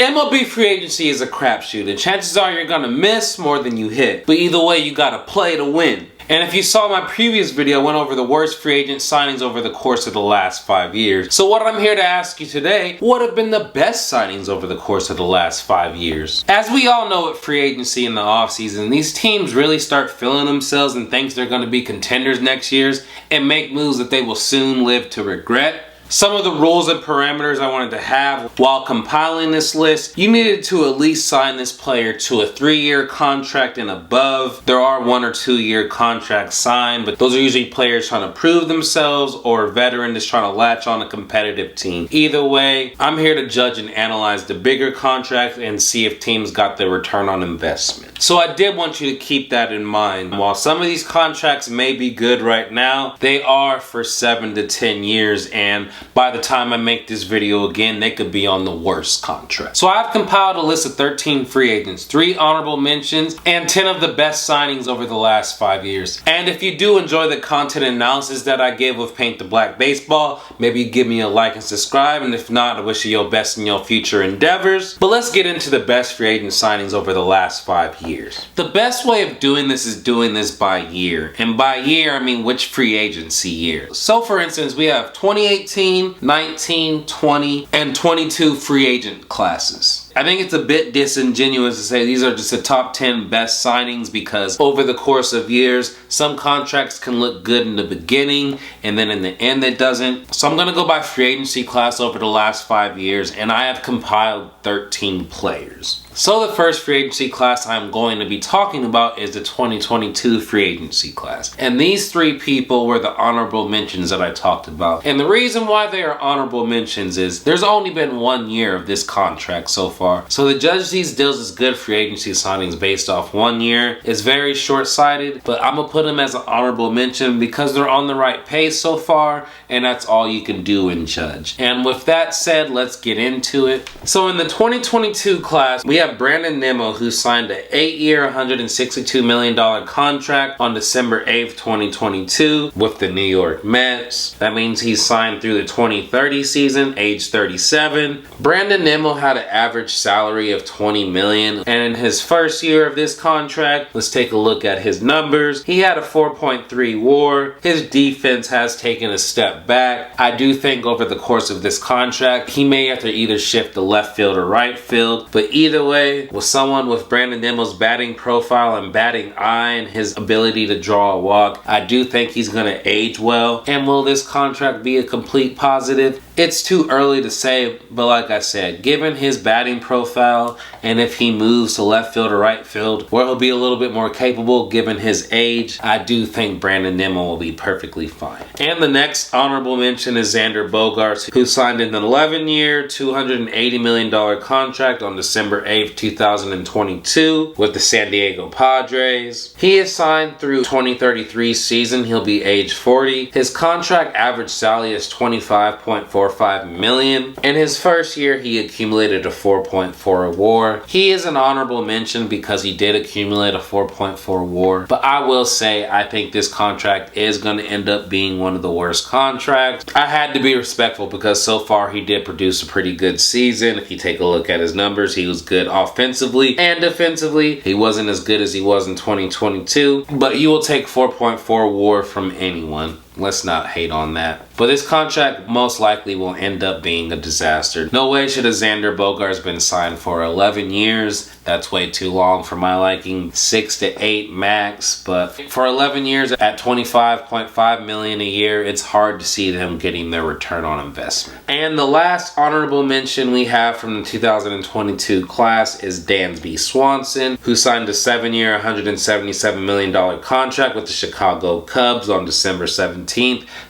MLB free agency is a crapshoot, and chances are you're gonna miss more than you hit. But either way, you gotta play to win. And if you saw my previous video, I went over the worst free agent signings over the course of the last 5 years. So what I'm here to ask you today, what have been the best signings over the course of the last 5 years? As we all know at free agency in the offseason, these teams really start feeling themselves and think they're going to be contenders next year and make moves that they will soon live to regret. Some of the rules and parameters I wanted to have while compiling this list: you needed to at least sign this player to a 3-year contract and above. There are 1 or 2 year contracts signed, but those are usually players trying to prove themselves or a veteran just trying to latch on a competitive team. Either way, I'm here to judge and analyze the bigger contracts and see if teams got their return on investment. So I did want you to keep that in mind. While some of these contracts may be good right now, they are for 7 to 10 years, and by the time I make this video again, they could be on the worst contract. So I've compiled a list of 13 free agents, 3 honorable mentions, and 10 of the best signings over the last 5 years. And if you do enjoy the content analysis that I gave with Paint the Black Baseball, maybe give me a like and subscribe, and if not, I wish you your best in your future endeavors. But let's get into the best free agent signings over the last 5 years. The best way of doing this is doing this by year. And by year, I mean which free agency year. So for instance, we have 2018, 19, 20, and 22 free agent classes. I think it's a bit disingenuous to say these are just the top 10 best signings, because over the course of years, some contracts can look good in the beginning and then in the end it doesn't. So I'm going to go by free agency class over the last 5 years, and I have compiled 13 players. So the first free agency class I'm going to be talking about is the 2022 free agency class. And these 3 people were the honorable mentions that I talked about. And the reason why they are honorable mentions is there's only been 1 year of this contract so far. So to judge these deals as good free agency signings based off 1 year is very short-sighted, but I'm going to put them as an honorable mention because they're on the right pace so far, and that's all you can do and judge. And with that said, let's get into it. So in the 2022 class, we have Brandon Nimmo, who signed an 8-year, $162 million contract on December 8th, 2022 with the New York Mets. That means he's signed through the 2030 season, age 37. Brandon Nimmo had an average salary of $20 million, and in his first year of this contract, let's take a look at his numbers. He had a 4.3 WAR. His defense has taken a step back. I do think over the course of this contract, he may have to either shift to left field or right field, but either way, with someone with Brandon Nimmo's batting profile and batting eye and his ability to draw a walk, I do think he's going to age well. And will this contract be a complete positive? It's too early to say, but like I said, given his batting profile and if he moves to left field or right field, where he'll be a little bit more capable given his age, I do think Brandon Nimmo will be perfectly fine. And the next honorable mention is Xander Bogaerts, who signed an 11-year, $280 million contract on December 8th, 2022 with the San Diego Padres. He is signed through 2033 season. He'll be age 40. His contract average salary is $25.45 million. In his first year, he accumulated a 4.4 WAR. He is an honorable mention because he did accumulate a 4.4 WAR, but I will say I think this contract is going to end up being one of the worst contracts. I had to be respectful because so far he did produce a pretty good season. If you take a look at his numbers, he was good offensively and defensively. He wasn't as good as he was in 2022, but you will take 4.4 WAR from anyone. Let's not hate on that. But this contract most likely will end up being a disaster. No way should a Xander Bogaerts been signed for 11 years. That's way too long for my liking. 6 to 8 max. But for 11 years at $25.5 million a year, it's hard to see them getting their return on investment. And the last honorable mention we have from the 2022 class is Dansby Swanson, who signed a 7-year, $177 million contract with the Chicago Cubs on December 17th,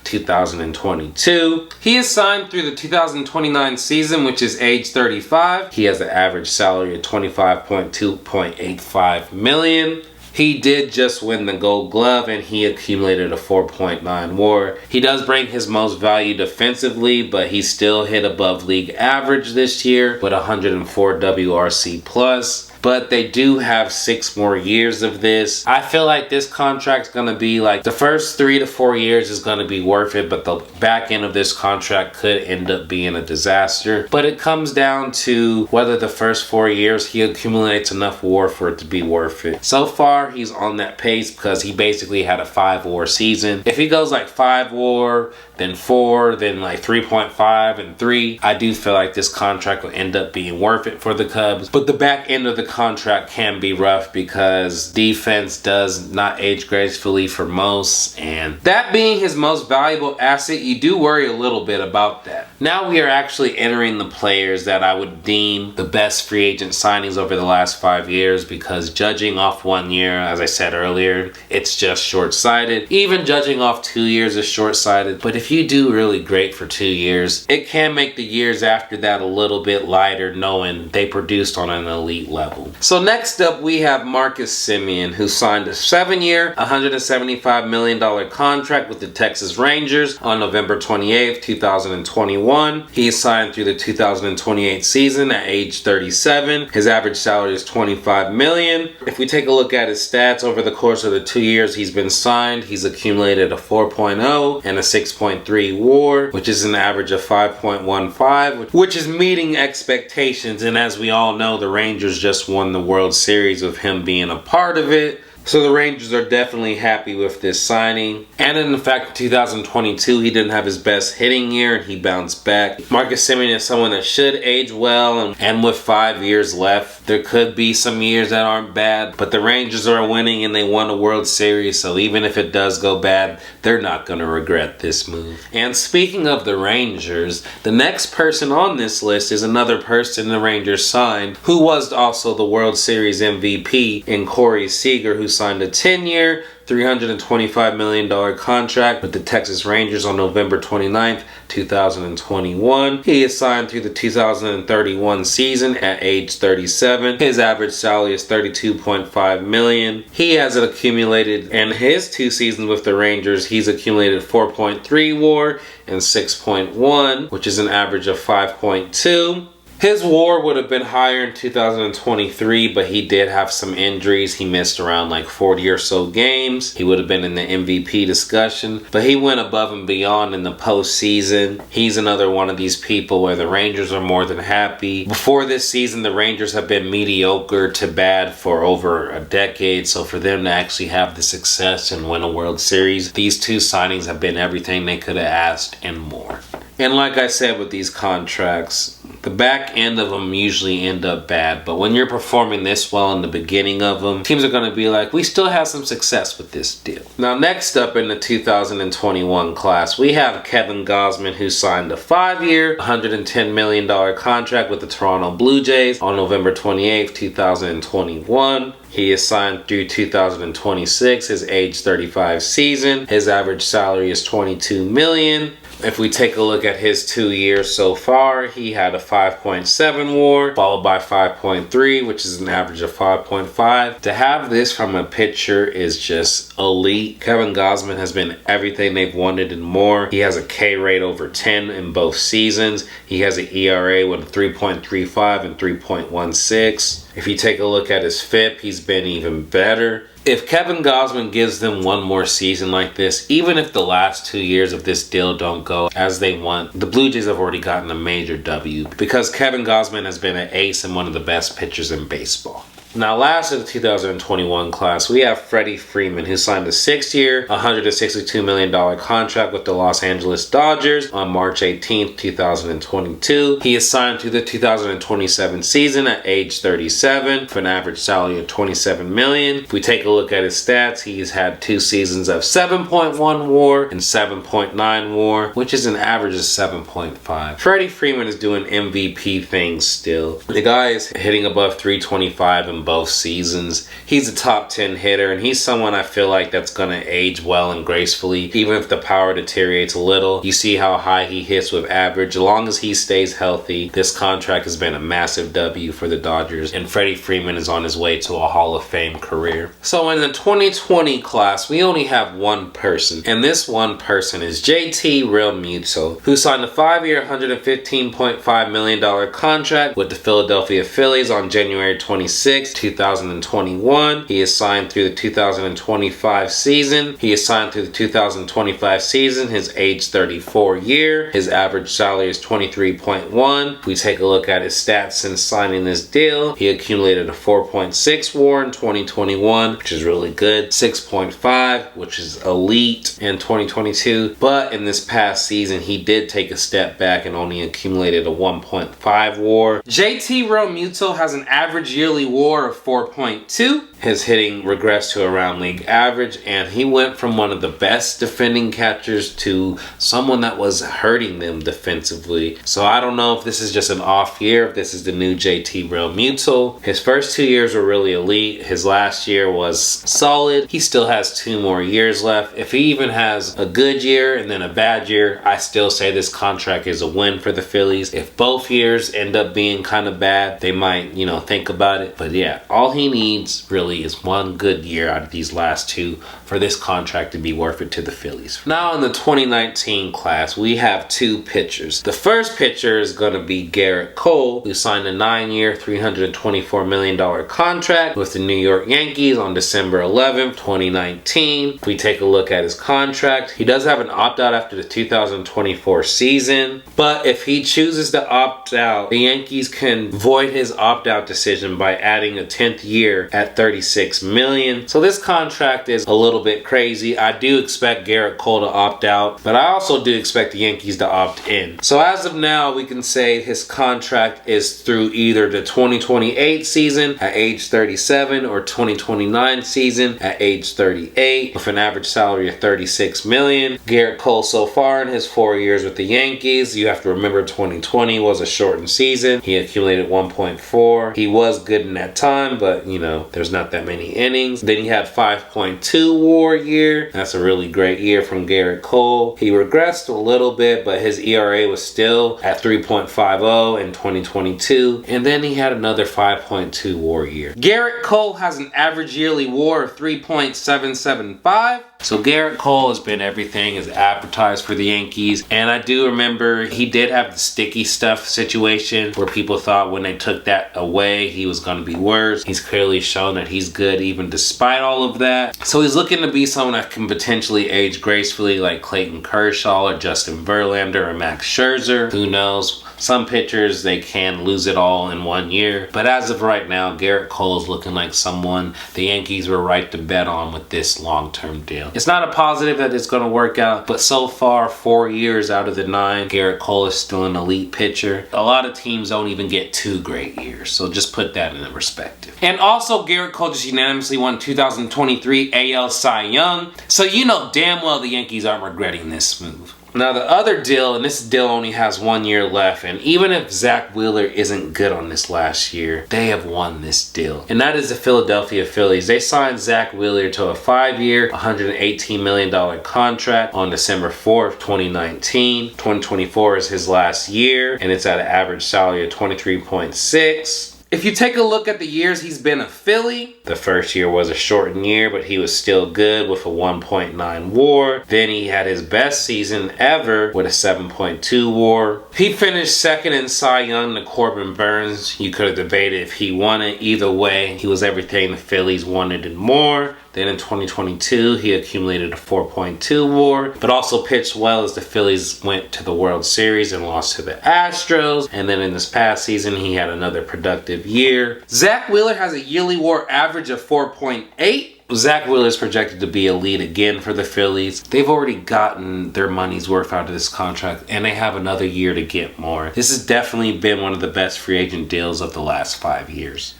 2022. He is signed through the 2029 season, which is age 35. He has an average salary of $25.285 million. He did just win the Gold Glove and he accumulated a 4.9 WAR. He does bring his most value defensively, but he still hit above league average this year with 104 WRC+. but they do have 6 more years of this. I feel like this contract's gonna be like the first 3 to 4 years is gonna be worth it, but the back end of this contract could end up being a disaster. But it comes down to whether the first 4 years he accumulates enough WAR for it to be worth it. So far, he's on that pace because he basically had a 5 WAR season. If he goes like 5 WAR, then 4, then like 3.5 and 3, I do feel like this contract will end up being worth it for the Cubs. But the back end of the contract can be rough because defense does not age gracefully for most, and that being his most valuable asset, you do worry a little bit about that. Now we are actually entering the players that I would deem the best free agent signings over the last 5 years, because judging off 1 year, as I said earlier, it's just short-sighted. Even judging off 2 years is short-sighted, but if you do really great for 2 years, it can make the years after that a little bit lighter knowing they produced on an elite level. So next up we have Marcus Semien, who signed a 7-year, $175 million contract with the Texas Rangers on November 28th, 2021. He is signed through the 2028 season at age 37. His average salary is $25 million. If we take a look at his stats over the course of the 2 years he's been signed, he's accumulated a 4.0 and a 6.3 WAR, which is an average of 5.15, which is meeting expectations. And as we all know, the Rangers just won the World Series with him being a part of it. So the Rangers are definitely happy with this signing. And in fact, in 2022, he didn't have his best hitting year and he bounced back. Marcus Semien is someone that should age well, and with 5 years left, there could be some years that aren't bad, but the Rangers are winning and they won a World Series, so even if it does go bad, they're not going to regret this move. And speaking of the Rangers, the next person on this list is another person the Rangers signed, who was also the World Series MVP in Corey Seager, who signed a 10-year, $325 million contract with the Texas Rangers on November 29th, 2021. He is signed through the 2031 season at age 37. His average salary is $32.5 million. He has accumulated, in his 2 seasons with the Rangers, he's accumulated 4.3 WAR and 6.1, which is an average of 5.2. His WAR would have been higher in 2023, but he did have some injuries. He missed around like 40 or so games. He would have been in the MVP discussion, but he went above and beyond in the postseason. He's another one of these people where the Rangers are more than happy. Before this season, the Rangers have been mediocre to bad for over a decade, so for them to actually have the success and win a World Series, these 2 signings have been everything they could have asked and more. And like I said with these contracts, the back end of them usually end up bad, but when you're performing this well in the beginning of them, teams are going to be like, we still have some success with this deal. Now next up in the 2021 class, we have Kevin Gausman, who signed a 5-year, $110 million contract with the Toronto Blue Jays on November 28th, 2021. He is signed through 2026, his age 35 season. His average salary is $22 million. If we take a look at his 2 years so far, he had a 5.7 WAR, followed by 5.3, which is an average of 5.5. To have this from a pitcher is just elite. Kevin Gausman has been everything they've wanted and more. He has a K rate over 10 in both seasons. He has an ERA with 3.35 and 3.16. If you take a look at his FIP, he's been even better. If Kevin Gausman gives them one more season like this, even if the last 2 years of this deal don't go as they want, the Blue Jays have already gotten a major W, because Kevin Gausman has been an ace and one of the best pitchers in baseball. Now last of the 2021 class, we have Freddie Freeman, who signed a 6-year, $162 million contract with the Los Angeles Dodgers on March 18th, 2022. He is signed through the 2027 season at age 37 for an average salary of $27 million. If we take a look at his stats, he's had 2 seasons of 7.1 WAR and 7.9 WAR, which is an average of 7.5. Freddie Freeman is doing MVP things still. The guy is hitting above 325 in both seasons. He's a top 10 hitter, and he's someone I feel like that's going to age well and gracefully, even if the power deteriorates a little. You see how high he hits with average. As long as he stays healthy, this contract has been a massive W for the Dodgers, and Freddie Freeman is on his way to a Hall of Fame career. So in the 2020 class, we only have one person, and this one person is JT Realmuto, who signed a 5-year, $115.5 million contract with the Philadelphia Phillies on January 26th, base, 2021. He is signed through the 2025 season. He is signed through the 2025 season, his age 34 year. His average salary is 23.1. If we take a look at his stats since signing this deal, he accumulated a 4.6 WAR in 2021, which is really good. 6.5, which is elite in 2022. But in this past season, he did take a step back and only accumulated a 1.5 WAR. JT Realmuto has an average yearly WAR of 4.2. His hitting regressed to around league average, and he went from one of the best defending catchers to someone that was hurting them defensively. So I don't know if this is just an off year, if this is the new JT Realmuto. His first 2 years were really elite. His last year was solid. He still has 2 more years left. If he even has a good year and then a bad year, I still say this contract is a win for the Phillies. If both years end up being kind of bad, they might, think about it. But yeah, all he needs really is one good year out of these last 2 for this contract to be worth it to the Phillies. Now in the 2019 class, we have 2 pitchers. The first pitcher is going to be Garrett Cole, who signed a 9-year, $324 million contract with the New York Yankees on December 11th, 2019. If we take a look at his contract, he does have an opt-out after the 2024 season, but if he chooses to opt out, the Yankees can void his opt-out decision by adding a 10th year at $36 million. So this contract is a little bit crazy. I do expect Garrett Cole to opt out, but I also do expect the Yankees to opt in. So as of now, we can say his contract is through either the 2028 season at age 37 or 2029 season at age 38 with an average salary of $36 million. Garrett Cole so far in his 4 years with the Yankees, you have to remember 2020 was a shortened season. He accumulated 1.4. He was good in that time, but there's not that many innings. Then he had 5.2 WAR year. That's a really great year from Garrett Cole. He regressed a little bit, but his ERA was still at 3.50 in 2022. And then he had another 5.2 WAR year. Garrett Cole has an average yearly WAR of 3.775. So Garrett Cole has been everything as advertised for the Yankees. And I do remember he did have the sticky stuff situation where people thought when they took that away, he was going to be worse. He's clearly shown that he's good even despite all of that. So he's looking to be someone that can potentially age gracefully like Clayton Kershaw or Justin Verlander or Max Scherzer. Who knows? Some pitchers, they can lose it all in 1 year. But as of right now, Garrett Cole is looking like someone the Yankees were right to bet on with this long-term deal. It's not a positive that it's going to work out, but so far, 4 years out of the 9, Garrett Cole is still an elite pitcher. A lot of teams don't even get 2 great years, so just put that in perspective. And also, Garrett Cole just unanimously won 2023 AL Cy Young, so you know damn well the Yankees aren't regretting this move. Now the other deal, and this deal only has 1 year left, and even if Zach Wheeler isn't good on this last year, they have won this deal. And that is the Philadelphia Phillies. They signed Zach Wheeler to a 5-year, $118 million contract on December 4th, 2019. 2024 is his last year, and it's at an average salary of $23.6. If you take a look at the years he's been a Philly, the first year was a shortened year, but he was still good with a 1.9 WAR. Then he had his best season ever with a 7.2 WAR. He finished second in Cy Young to Corbin Burns. You could have debated if he won it. Either way, he was everything the Phillies wanted and more. Then in 2022, he accumulated a 4.2 WAR, but also pitched well as the Phillies went to the World Series and lost to the Astros. And then in this past season, he had another productive year. Zach Wheeler has a yearly WAR average of 4.8. Zach Wheeler is projected to be elite again for the Phillies. They've already gotten their money's worth out of this contract, and they have another year to get more. This has definitely been one of the best free agent deals of the last 5 years.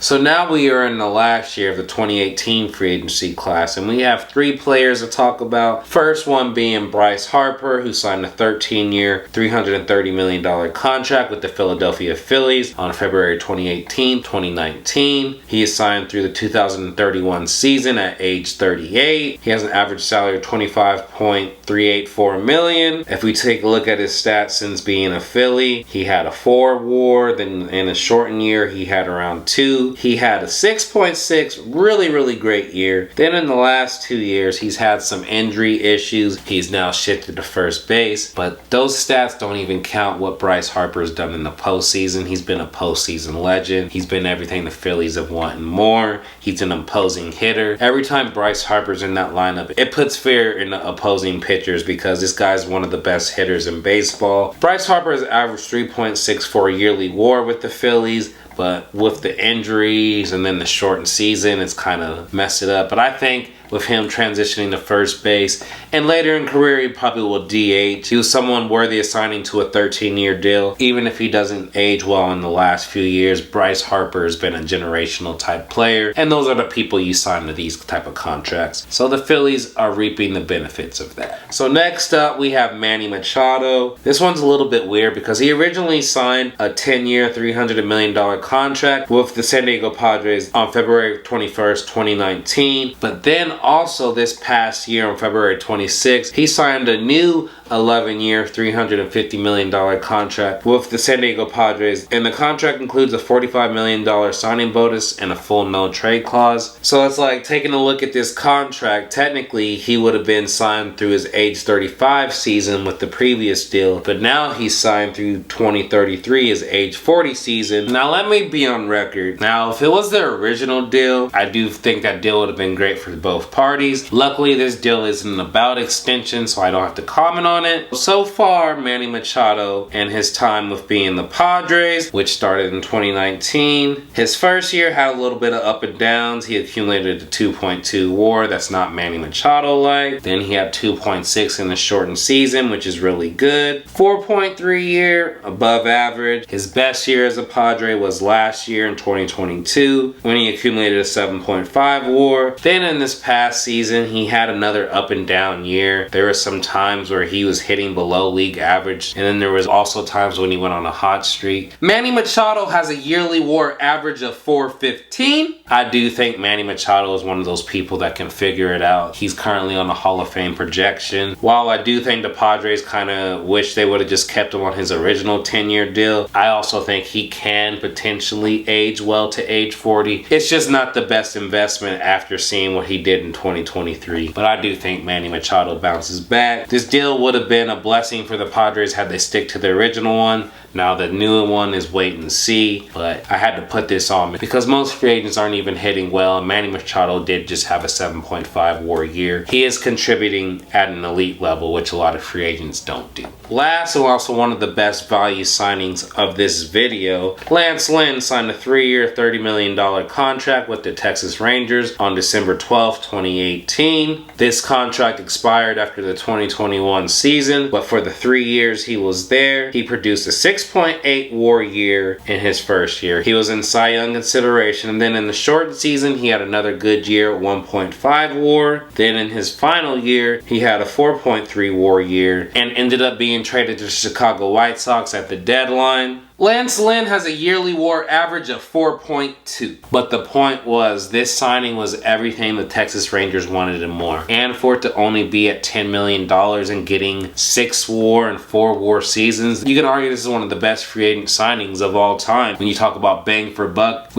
So now we are in the last year of the 2018 free agency class, and we have 3 players to talk about. First one being Bryce Harper, who signed a 13-year, $330 million contract with the Philadelphia Phillies on February 2018, 2019. He is signed through the 2031 season at age 38. He has an average salary of $25.384 million. If we take a look at his stats since being a Philly, he had a 4 WAR. Then in a shortened year, he had around 2. 2022, he had a 6.6, really great year. Then in the last 2 years, he's had some injury issues. He's now shifted to first base, but those stats don't even count what Bryce Harper's done in the postseason. He's been a postseason legend. He's been everything the Phillies have wanted and more. He's an imposing hitter. Every time Bryce Harper's in that lineup, it puts fear in the opposing pitchers because this guy's one of the best hitters in baseball. Bryce Harper has averaged 3.64 yearly WAR with the Phillies, but with the injuries and then the shortened season, it's kind of messed it up. But I think with him transitioning to first base, and later in career he probably will DH. He was someone worthy of signing to a 13-year deal. Even if he doesn't age well in the last few years, Bryce Harper has been a generational type player, and those are the people you sign to these type of contracts. So the Phillies are reaping the benefits of that. So next up we have Manny Machado. This one's a little bit weird because he originally signed a 10-year, $300 million contract with the San Diego Padres on February 21st, 2019, but then also this past year on February 26th, he signed a new 11-year, $350 million contract with the San Diego Padres, and the contract includes a $45 million signing bonus and a full no-trade clause. So it's like taking a look at this contract, technically he would have been signed through his age 35 season with the previous deal, but now he's signed through 2033, his age 40 season. Now let me be on record. Now if it was their original deal, I do think that deal would have been great for both parties. Luckily this deal isn't about extension, so I don't have to comment on it. So far, Manny Machado and his time with being the Padres, which started in 2019, his first year had a little bit of up and downs. He accumulated a 2.2 WAR, that's not Manny Machado like. Then he had 2.6 in the shortened season, which is really good. 4.3 year, above average. His best year as a Padre was last year in 2022 when he accumulated a 7.5 WAR. Then in this past season, he had another up and down year. There were some times where he was hitting below league average, and then there was also times when he went on a hot streak. Manny Machado has a yearly WAR average of 415. I do think Manny Machado is one of those people that can figure it out. He's currently on a Hall of Fame projection. While I do think the Padres kind of wish they would have just kept him on his original 10-year deal, I also think he can potentially age well to age 40. It's just not the best investment after seeing what he did in 2023. But I do think Manny Machado bounces back. This deal would have been a blessing for the Padres had they stick to the original one. Now the new one is wait and see, but I had to put this on because most free agents aren't even hitting well, and Manny Machado did just have a 7.5 WAR year. He is contributing at an elite level, which a lot of free agents don't do. Last and also one of the best value signings of this video, Lance Lynn signed a 3-year, $30 million contract with the Texas Rangers on December 12th, 2018. This contract expired after the 2021 season, but for the 3 years he was there, he produced a 6.8 WAR year in his first year. He was in Cy Young consideration, and then in the shortened season he had another good year at 1.5 WAR. Then in his final year he had a 4.3 WAR year and ended up being traded to the Chicago White Sox at the deadline. Lance Lynn has a yearly WAR average of 4.2. But the point was, this signing was everything the Texas Rangers wanted and more. And for it to only be at $10 million and getting 6 WAR and 4 WAR seasons, you can argue this is one of the best free agent signings of all time. When you talk about bang for buck,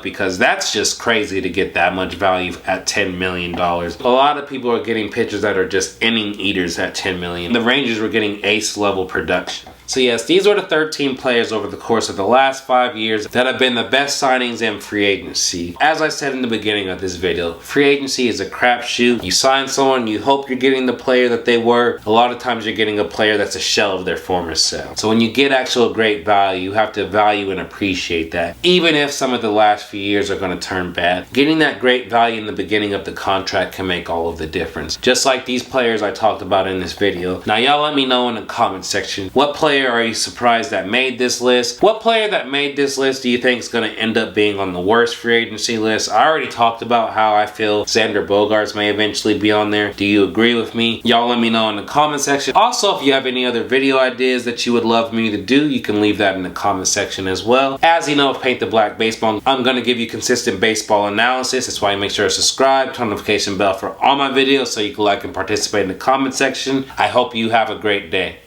because that's just crazy to get that much value at $10 million. A lot of people are getting pitchers that are just inning eaters at $10 million. The Rangers were getting ace level production. So yes, these are the 13 players over the course of the last 5 years that have been the best signings in free agency. As I said in the beginning of this video, free agency is a crapshoot. You sign someone, you hope you're getting the player that they were. A lot of times you're getting a player that's a shell of their former self. So when you get actual great value, you have to value and appreciate that. Even if some of the last few years are going to turn bad, getting that great value in the beginning of the contract can make all of the difference. Just like these players I talked about in this video. Now y'all let me know in the comment section, what player are you surprised that made this list? What player that made this list do you think is going to end up being on the worst free agency list? I already talked about how I feel Xander Bogaerts may eventually be on there. Do you agree with me? Y'all let me know in the comment section. Also, if you have any other video ideas that you would love me to do, you can leave that in the comment section as well. As you know, with Paint the Black Baseball, I'm going to give you consistent baseball analysis. That's why you make sure to subscribe, turn the notification bell for all my videos so you can like and participate in the comment section. I hope you have a great day.